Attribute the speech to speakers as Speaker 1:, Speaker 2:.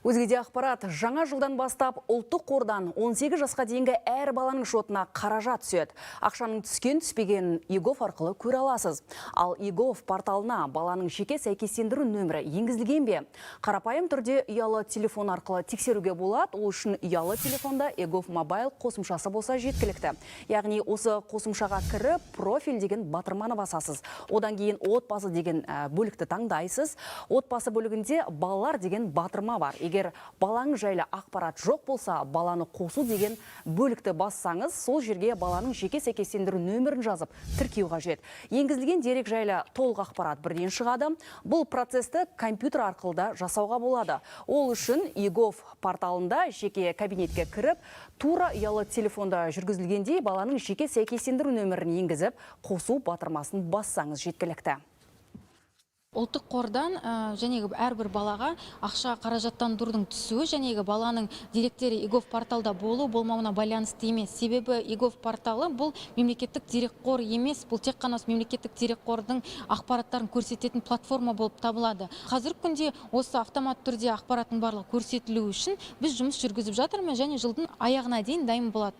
Speaker 1: Өзгеде ақпарат, жаңа жылдан бастап ұлттық қордан 18 жасқа дейінгі әр баланың шотына қаражат түседі. Ақшаның түспегенін ЕГОВ арқылы көре аласыз. Ал ЕГОВ порталына баланың жеке сәйкестендіру нөмірі енгізілген бе? Қарапайым түрде ұялы телефон арқылы тексеруге болады. Ол үшін ұялы телефонда ЕГОВ мобайл қосымшасы болса жеткілікті. Яғни осы қосымшаға кіріп, профиль деген батырманы басасыз. Одан кейін отбасы деген бөлікті таңдайсыз. Отбасы бөлігінде балалар деген батырма бар. Егер баланың жайлы ақпарат жоқ болса, баланы қосу деген бөлікті бассаңыз, сол жерге баланың жеке сәйкестендіру нөмірін жазып тіркеу қажет. Енгізілген дерек жайлы толық ақпарат бірден шығады. Бұл процесті компьютер арқылы да жасауға болады. Ол үшін ЕГОВ порталында жеке кабинетке кіріп, тура ұялы телефонда жүргізілгендей баланың жеке сәйкестендіру нөмірін енгізіп, қосу батырмасын бассаңыз жеткілікті.
Speaker 2: Ұлттық қордан жәнегі әрбір балаға ақша қаражаттандырудың түсуі жәнегі баланың деректері ЕГОВ порталда болу болмауына байланысты емес. Себебі ЕГОВ порталы бұл мемлекеттік дерекқор емес, бұл тек қана мемлекеттік дерекқордың ақпараттарын көрсететін платформа болып табылады. Қазіргі күнде осы автомат түрде ақпараттың барлығы көрсетілу үшін біз жұмыс жүргізіп жатырмыз және жылдың аяғына дейін дайын болады.